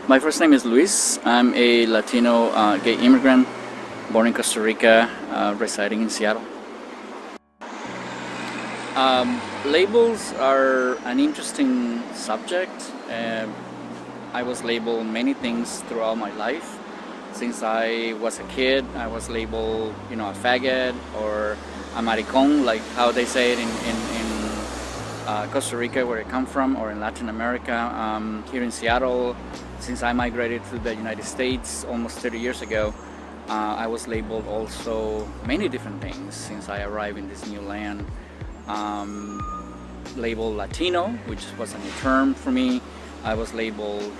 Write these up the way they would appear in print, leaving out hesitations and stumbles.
My first name is Luis. I'm a Latino gay immigrant, born in Costa Rica, residing in Seattle. Labels are an interesting subject. I was labeled many things throughout my life. Since I was a kid, I was labeled, a faggot or a maricón, like how they say it in Costa Rica, where I come from, or in Latin America. Here in Seattle, since I migrated to the United States almost 30 years ago, I was labeled also many different things since I arrived in this new land. Labeled Latino, which was a new term for me. I was labeled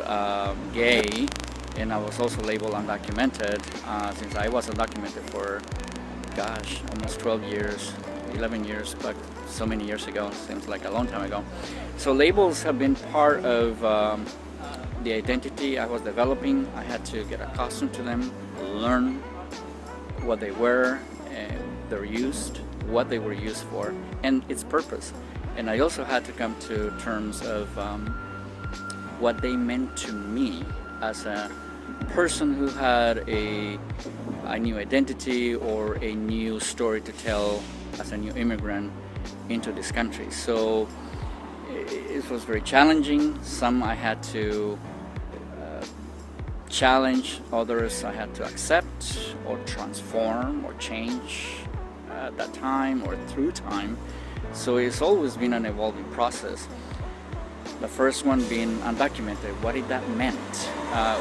gay, and I was also labeled undocumented since I was undocumented for, almost 12 years, 11 years, but so many years ago, seems like a long time ago. So labels have been part of the identity I was developing. I had to get accustomed to them, learn what they were, and their use, what they were used for, and its purpose. And I also had to come to terms of what they meant to me as a person who had a new identity or a new story to tell as a new immigrant into this country. So it was very challenging. Some I had to challenge, others I had to accept or transform or change at that time or through time. So it's always been an evolving process. The first one being undocumented. What did that mean?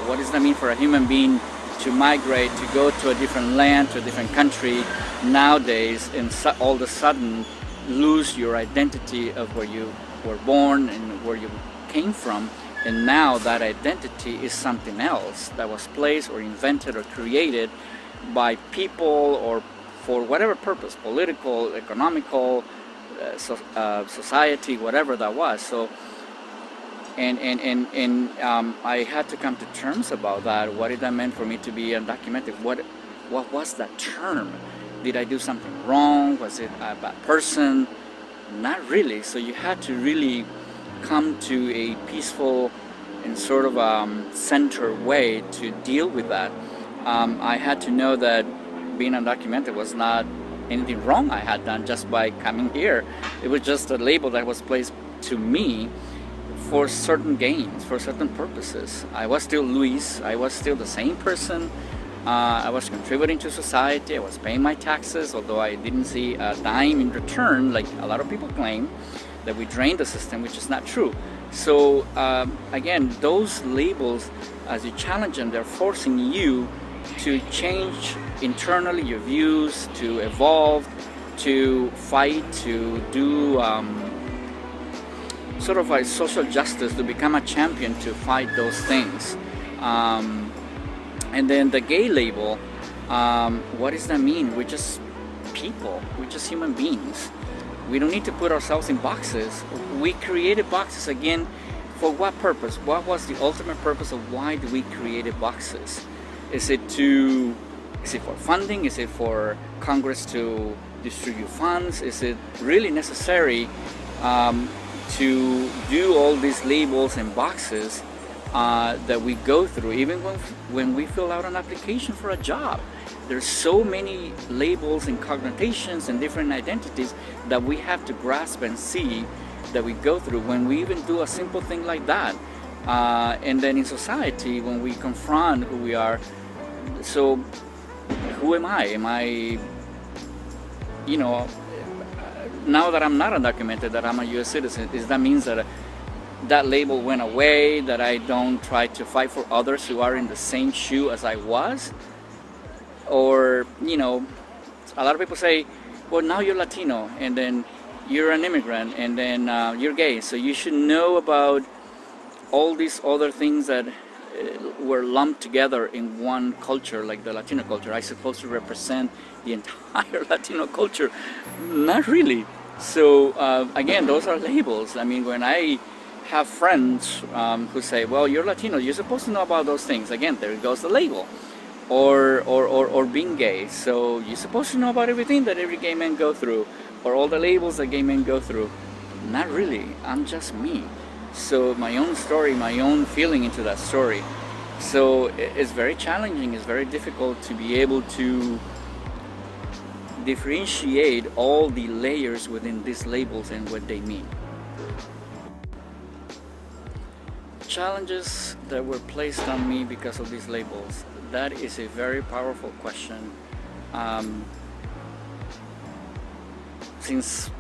What does that mean for a human being to migrate, to go to a different land, to a different country nowadays, and all of a sudden lose your identity of where you were born and where you came from, and now that identity is something else that was placed or invented or created by people or for whatever purpose, political, economical, society, whatever that was. So I had to come to terms about that. What did that mean for me to be undocumented? What was that term? Did I do something wrong? Was it a bad person? Not really. So you had to really come to a peaceful and sort of centered way to deal with that. I had to know that being undocumented was not anything wrong I had done just by coming here. It was just a label that was placed to me for certain gains, for certain purposes. I was still Luis. I was still the same person. I was contributing to society. I was paying my taxes, although I didn't see a dime in return, like a lot of people claim that we drained the system, which is not true. So again, those labels, as you challenge them, they're forcing you to change internally your views, to evolve, to fight, to do sort of like social justice, to become a champion to fight those things. And then the gay label, what does that mean? We're just people, we're just human beings. We don't need to put ourselves in boxes. We created boxes again, for what purpose? What was the ultimate purpose of why do we created boxes? Is it for funding? Is it for Congress to distribute funds? Is it really necessary to do all these labels and boxes that we go through, even when we fill out an application for a job? There's so many labels and connotations and different identities that we have to grasp and see that we go through when we even do a simple thing like that. And then in society, when we confront who we are, so who am I? Am I, now that I'm not undocumented, that I'm a U.S. citizen, does that mean that that label went away, that I don't try to fight for others who are in the same shoe as I was? Or, a lot of people say, well, now you're Latino, and then you're an immigrant, and then you're gay, so you should know about all these other things that were lumped together in one culture, like the Latino culture. I supposed to represent the entire Latino culture? Not really. So again, those are labels. I mean, when I have friends who say, well, you're Latino, you're supposed to know about those things. Again, there goes the label. Or being gay, so you're supposed to know about everything that every gay man go through, or all the labels that gay men go through. Not really. I'm just me. So my own story, my own feeling into that story. So it's very challenging, it's very difficult to be able to differentiate all the layers within these labels and what they mean. Challenges that were placed on me because of these labels, that is a very powerful question. Um, since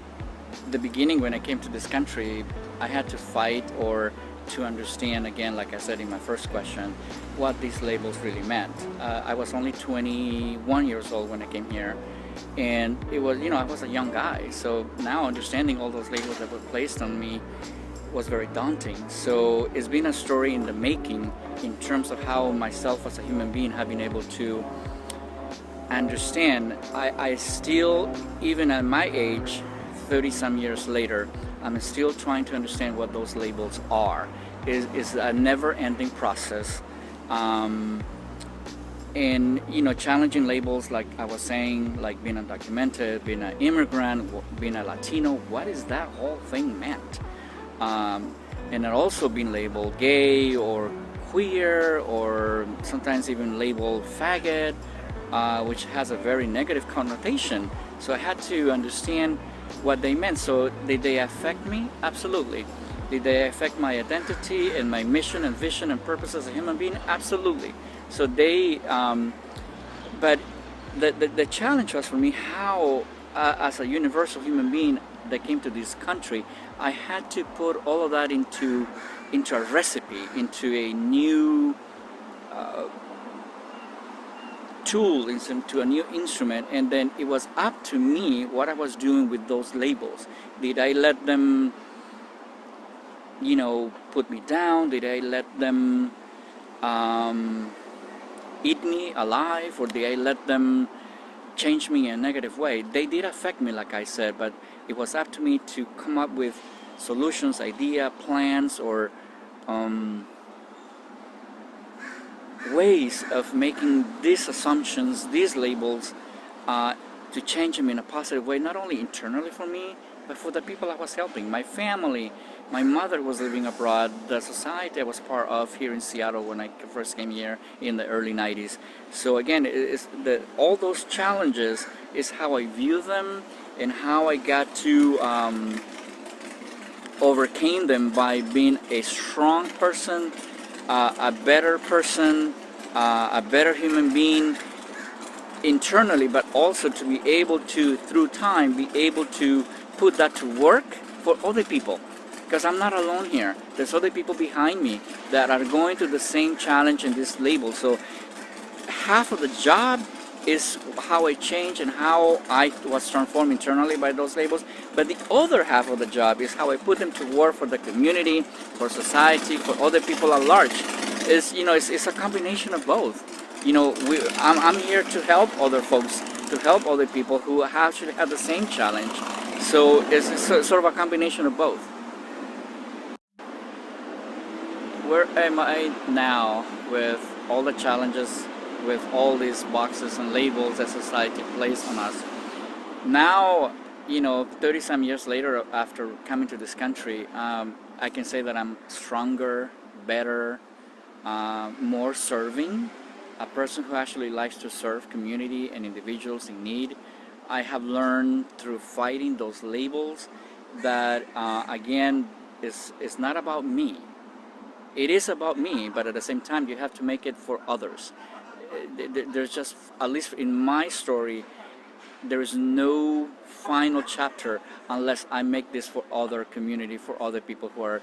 the beginning, when I came to this country, I had to fight or to understand, again, like I said in my first question, what these labels really meant. I was only 21 years old when I came here, and it was, I was a young guy. So now understanding all those labels that were placed on me was very daunting. So it's been a story in the making in terms of how myself as a human being have been able to understand. I still, even at my age, 30 some years later, I'm still trying to understand what those labels are. It's a never ending process. And challenging labels, like I was saying, like being undocumented, being an immigrant, being a Latino, what is that whole thing meant? And it also being labeled gay or queer, or sometimes even labeled faggot, which has a very negative connotation. So I had to understand what they meant. So did they affect me? Absolutely. Did they affect my identity and my mission and vision and purpose as a human being? Absolutely. So they, but the challenge was for me how, as a universal human being that came to this country, I had to put all of that into a recipe, into a new tool, into a new instrument, and then it was up to me what I was doing with those labels. Did I let them, put me down? Did I let them eat me alive, or did I let them change me in a negative way? They did affect me, like I said, but it was up to me to come up with solutions, idea, plans, or ways of making these assumptions, these labels, to change them in a positive way, not only internally for me, but for the people I was helping, my family. My mother was living abroad, the society I was part of here in Seattle when I first came here in the early 90s. So again, all those challenges is how I view them and how I got to overcame them by being a strong person, a better person, a better human being internally, but also to be able to, through time, be able to put that to work for other people. Because I'm not alone here. There's other people behind me that are going through the same challenge in this label. So half of the job is how I changed and how I was transformed internally by those labels. But the other half of the job is how I put them to work for the community, for society, for other people at large. It's a combination of both. I'm here to help other folks, to help other people who actually have the same challenge. So it's sort of a combination of both. Where am I now with all the challenges, with all these boxes and labels that society places on us? Now, 30 some years later after coming to this country, I can say that I'm stronger, better, more serving, a person who actually likes to serve community and individuals in need. I have learned through fighting those labels that, again, it's not about me. It is about me, but at the same time, you have to make it for others. There's just, at least in my story, there is no final chapter unless I make this for other community, for other people who are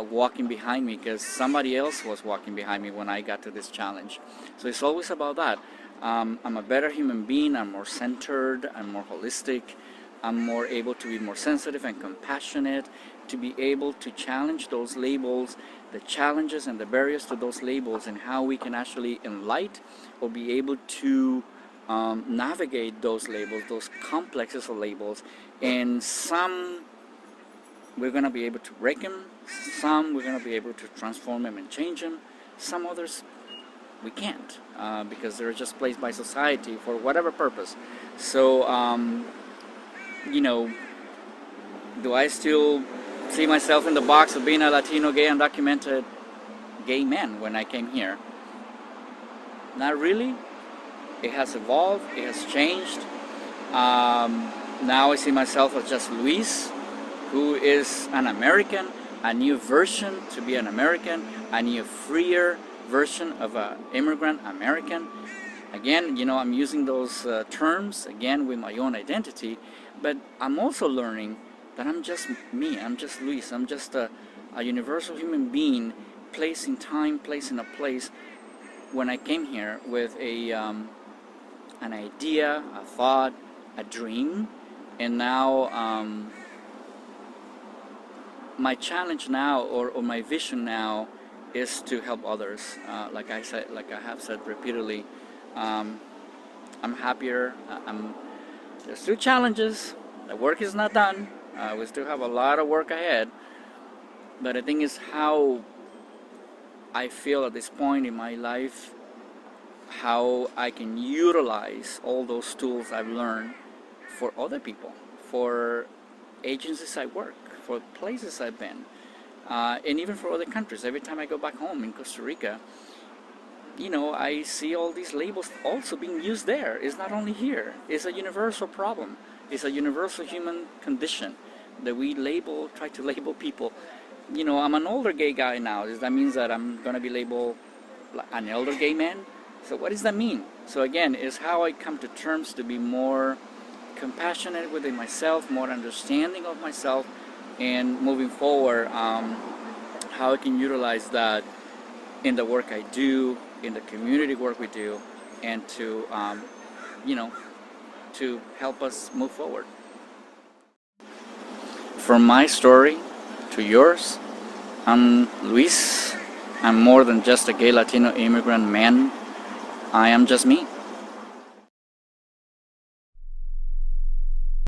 walking behind me, because somebody else was walking behind me when I got to this challenge. So it's always about that. I'm a better human being, I'm more centered, I'm more holistic, I'm more able to be more sensitive and compassionate, to be able to challenge those labels, the challenges and the barriers to those labels, and how we can actually enlighten or be able to navigate those labels, those complexes of labels. And some we're going to be able to break them, some we're going to be able to transform them and change them, some others we can't, because they're just placed by society for whatever purpose. So do I still see myself in the box of being a Latino, gay, undocumented gay man when I came here? Not really. It has evolved. It has changed. Now I see myself as just Luis, who is an American, a new version to be an American, a new freer version of an immigrant American. Again, I'm using those terms again with my own identity, but I'm also learning that I'm just me. I'm just Luis. I'm just a universal human being, placed in time, placed in a place. When I came here with an idea, a thought, a dream, and now my challenge now, or my vision now, is to help others. Like I have said repeatedly, I'm happier. There's still challenges. The work is not done. We still have a lot of work ahead. But the thing is how I feel at this point in my life, how I can utilize all those tools I've learned for other people, for agencies I work, for places I've been, and even for other countries. Every time I go back home in Costa Rica, I see all these labels also being used there. It's not only here. It's a universal problem. It's a universal human condition that we try to label people. I'm an older gay guy now. That means that I'm going to be labeled an elder gay man. So what does that mean? So again, it's how I come to terms to be more compassionate within myself, more understanding of myself, and moving forward, how I can utilize that in the work I do, in the community work we do, and to, to help us move forward. From my story to yours, I'm Luis. I'm more than just a gay Latino immigrant man. I am just me.